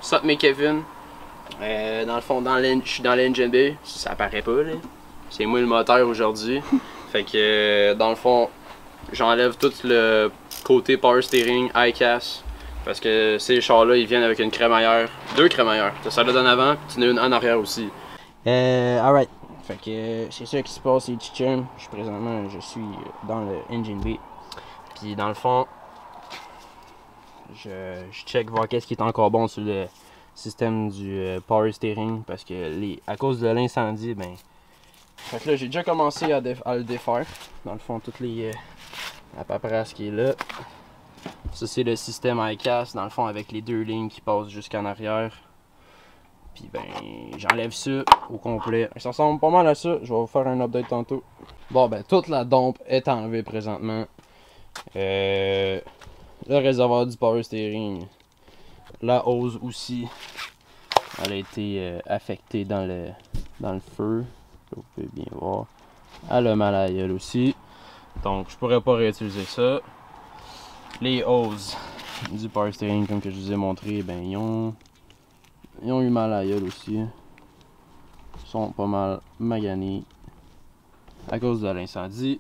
Sup, mes Kevin. Dans le fond, je suis dans l'engine bay. Ça apparaît pas, là. C'est moi le moteur aujourd'hui. Fait que, dans le fond, j'enlève tout le côté power steering, ICAS. Parce que ces chars-là, ils viennent avec une crémaillère. 2 crémaillères. T'as celle-là d'en avant, puis tu en as une en arrière aussi. Alright. Fait que c'est ça qui se passe, les petits chums. Présentement, je suis dans le engine bay. Puis dans le fond, je check voir qu'est-ce qui est encore bon sur le système du power steering. Parce que à cause de l'incendie, ben. Fait que là, j'ai déjà commencé à le défaire. Dans le fond, toute la paperasse qui est là. Ça, c'est le système ICAS, dans le fond, avec les 2 lignes qui passent jusqu'en arrière. Puis ben, j'enlève ça au complet. Ça ressemble pas mal à ça. Je vais vous faire un update tantôt. Bon, ben, toute la dompe est enlevée présentement. Le réservoir du power steering. La hose aussi. Elle a été affectée dans le feu. Vous pouvez bien voir. Elle a mal à la gueule aussi. Donc, je pourrais pas réutiliser ça. Les hoses du power steering, comme que je vous ai montré, ben, ils ont eu mal à la gueule aussi. Ils sont pas mal maganés à cause de l'incendie.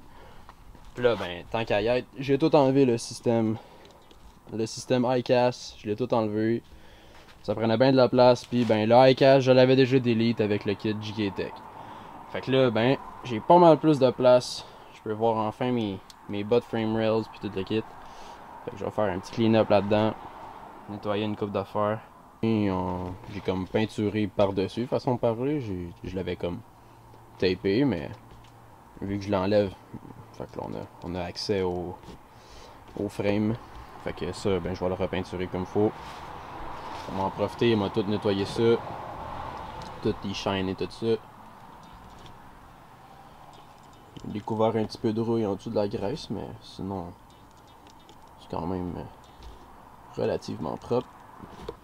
Puis là, ben, tant qu'à y être, j'ai tout enlevé le système ICAS, je l'ai tout enlevé. Ça prenait bien de la place, puis ben, le ICAS, je l'avais déjà delete avec le kit JK Tech. Fait que là, ben, j'ai pas mal plus de place. Je peux voir enfin mes butt frame rails puis tout le kit. Fait que je vais faire un petit clean-up là-dedans. Nettoyer une coupe d'affaires. J'ai comme peinturé par-dessus, façon de parler. Je l'avais comme tapé, mais vu que je l'enlève, fait que là, on a accès au frame. Fait que ça, ben, je vais le repeinturer comme il faut. On va en profiter, il m'a tout nettoyé ça. Tout les shine et tout ça. J'ai découvert un petit peu de rouille en dessous de la graisse, mais sinon, c'est quand même relativement propre.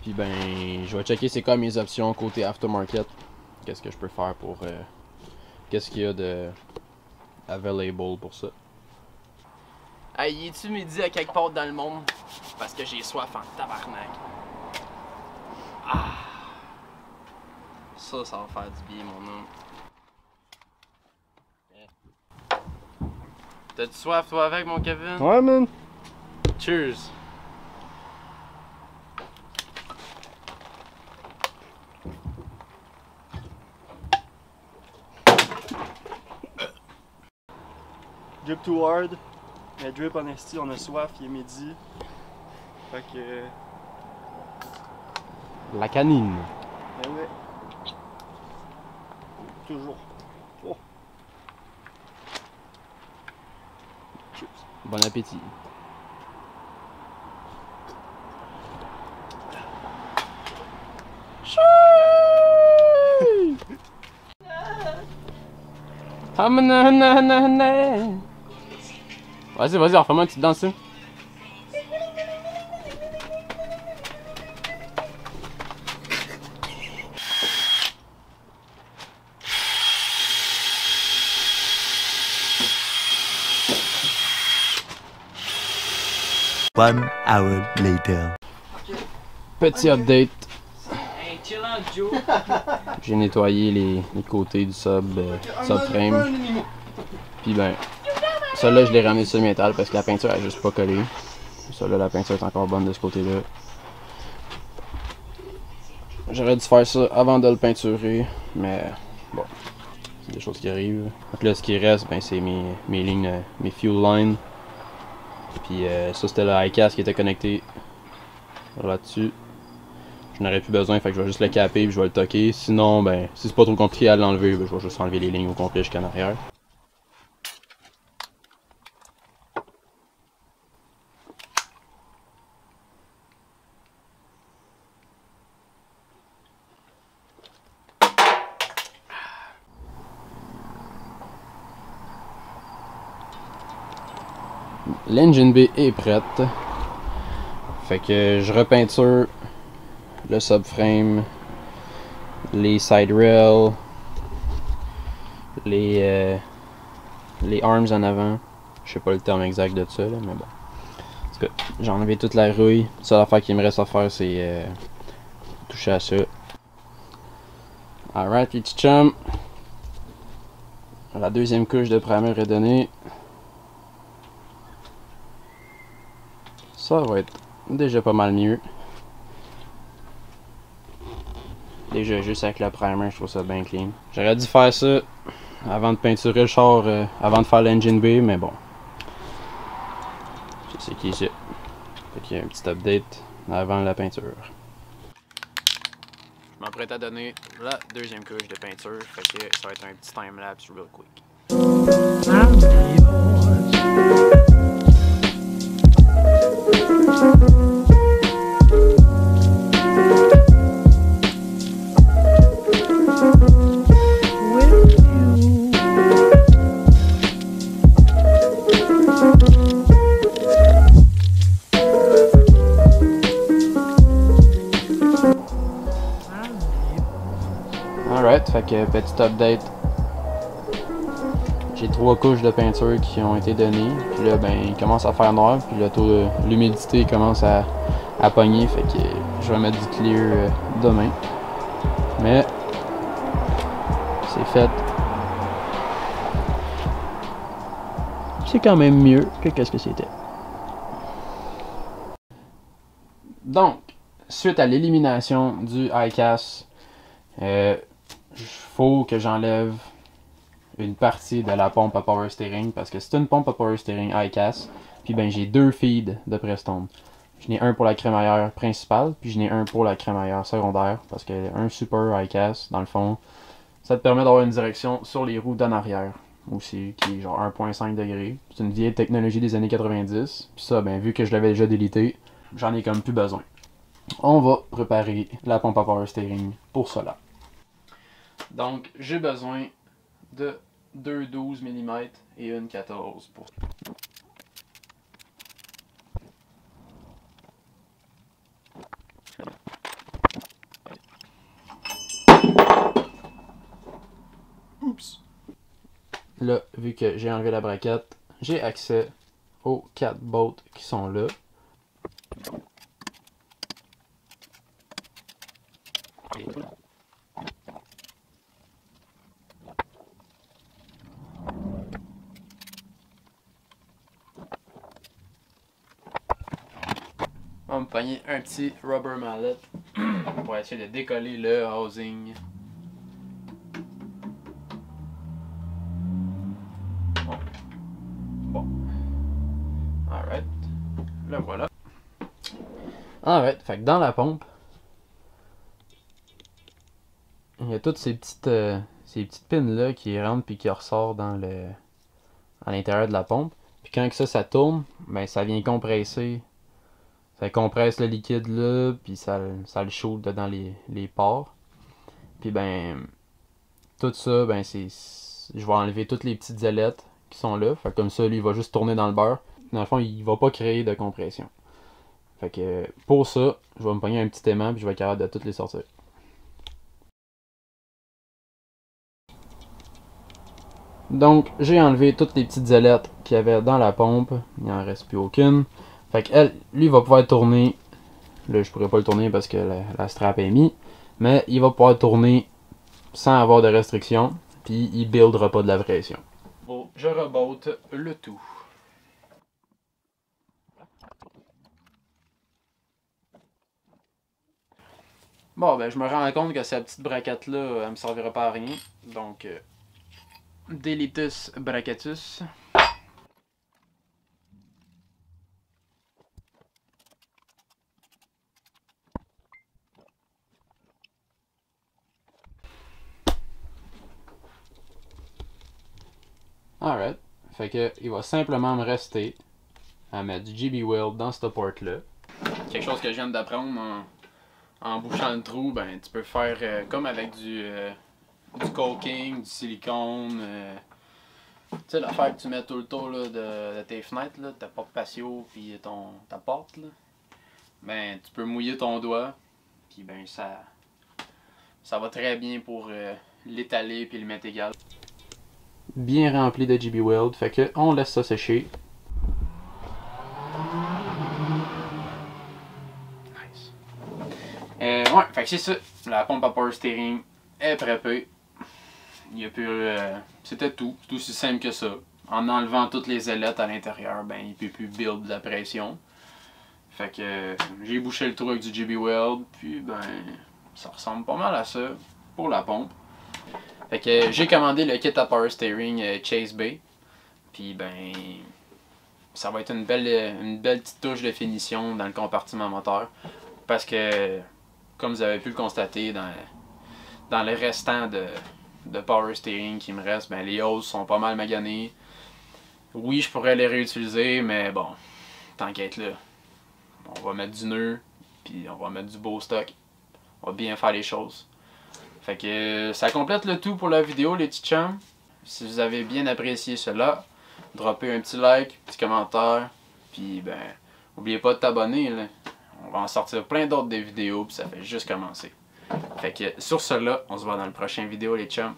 Puis ben, je vais checker c'est quoi mes options côté aftermarket. Qu'est-ce que je peux faire pour... qu'est-ce qu'il y a de available pour ça. Hey, es-tu midi à quelque part dans le monde? Parce que j'ai soif en tabarnak. Ah! Ça va faire du bien, mon homme. T'as-tu soif, toi, avec, mon Kevin? Ouais, man. Cheers! Drip too hard. Mais drip en esti, on a soif, il est midi. Fait que... La canine. Ben ouais. Toujours. Oh. Cheers. Bon appétit. Vas-y, vas-y, refais-moi une petite danse. One hour later. Petit update. Hey, chill out, Joe. J'ai nettoyé les côtés du subframe. Puis ben, celle-là je l'ai ramené sur le métal parce que la peinture a juste pas collé. Celle-là, la peinture est encore bonne de ce côté-là. J'aurais dû faire ça avant de le peinturer, mais bon, c'est des choses qui arrivent. Donc là, ce qui reste, ben, c'est mes lignes, mes fuel lines. Puis ça, c'était le ICAS qui était connecté là-dessus. Je n'aurais plus besoin, fait que je vais juste le caper et je vais le toquer. Sinon, ben, si c'est pas trop compliqué à l'enlever, ben, je vais juste enlever les lignes au complet jusqu'en arrière. L'engine bay est prête. Fait que je repeinture le subframe, les side rails, les arms en avant. Je sais pas le terme exact de ça, là, mais bon. En tout cas, j'ai enlevé toute la rouille. La seule affaire qu'il me reste à faire, c'est toucher à ça. Alright, les petits chums. La deuxième couche de primer est donnée. Ça va être déjà pas mal mieux. Déjà juste avec le primer, je trouve ça bien clean. J'aurais dû faire ça avant de peinturer le char, avant de faire l'engine bay, mais bon. Je sais qui c'est. Fait qu'il y a un petit update avant la peinture. Je m'apprête à donner la deuxième couche de peinture, fait que ça va être un petit time-lapse real quick. Alright, fait que petit update. J'ai 3 couches de peinture qui ont été données. Puis là, ben, il commence à faire noir. Puis là, l'humidité commence à pogner. Fait que je vais mettre du clear demain. Mais c'est fait. C'est quand même mieux que qu'est-ce que c'était. Donc, suite à l'élimination du ICAS, faut que j'enlève une partie de la pompe à power steering parce que c'est une pompe à power steering ICAS. Puis ben j'ai 2 feeds de Prestone. J'en ai un pour la crémaillère principale, puis j'en ai un pour la crémaillère secondaire parce que un super ICAS, dans le fond, ça te permet d'avoir une direction sur les roues d'en arrière aussi, qui est genre 1.5 degrés. C'est une vieille technologie des années 90. Puis ça, ben vu que je l'avais déjà délité, j'en ai comme plus besoin. On va préparer la pompe à power steering pour cela. Donc j'ai besoin de 2 12 mm et une 14 pour... Oups! Là, vu que j'ai enlevé la braquette, j'ai accès aux 4 bolts qui sont là. On va me pogner un petit rubber mallet pour essayer de décoller le housing. Bon. Alright. Le voilà. Alright. Fait que dans la pompe, il y a toutes ces petites pins là qui rentrent puis qui ressortent dans à l'intérieur de la pompe. Puis quand que ça tourne, ben ça vient compresser. Ça compresse le liquide là, puis ça le shoot dans les pores. Puis ben, tout ça, ben je vais enlever toutes les petites ailettes qui sont là. Fait que comme ça, lui, il va juste tourner dans le beurre. Dans le fond, il va pas créer de compression. Fait que pour ça, je vais me pogner un petit aimant, puis je vais être capable de toutes les sortir. Donc, j'ai enlevé toutes les petites ailettes qu'il y avait dans la pompe. Il n'en reste plus aucune. Fait que lui, va pouvoir tourner. Là, je pourrais pas le tourner parce que la strap est mise. Mais il va pouvoir tourner sans avoir de restriction. Puis il buildera pas de la pression. Bon, je rebotte le tout. Bon, ben je me rends compte que cette petite braquette-là, elle me servira pas à rien. Donc, Deletus bracketus. Alright. Fait que il va simplement me rester à mettre du GB Weld dans cette porte-là. Quelque chose que je viens d'apprendre en bouchant le trou, ben tu peux faire comme avec du caulking, du silicone. Tu sais l'affaire que tu mets tout le tour là, de tes fenêtres, là, ta porte patio puis ta porte là. Ben tu peux mouiller ton doigt, puis ben ça va très bien pour l'étaler puis le mettre égal. Bien rempli de GB Weld, fait que on laisse ça sécher. Nice. Ouais, fait que c'est ça. La pompe à power steering est preppée. Il y a plus. C'était tout. C'est aussi simple que ça. En enlevant toutes les ailettes à l'intérieur, ben il peut plus build de la pression. Fait que j'ai bouché le trou avec du JB Weld, puis ben ça ressemble pas mal à ça pour la pompe. Fait que j'ai commandé le kit à power steering Chase Bay. Puis ben ça va être une belle petite touche de finition dans le compartiment moteur. Parce que comme vous avez pu le constater dans le restant de power steering qui me reste, ben les hoses sont pas mal maganées. Oui, je pourrais les réutiliser, mais bon, tant qu'à être là, on va mettre du nœud, puis on va mettre du beau stock. On va bien faire les choses. Fait que ça complète le tout pour la vidéo, les petits chums. Si vous avez bien apprécié cela, droppez un petit like, petit commentaire, puis ben, n'oubliez pas de t'abonner, là. On va en sortir plein d'autres des vidéos, puis ça fait juste commencer. Fait que sur cela, on se voit dans le prochain vidéo, les chums.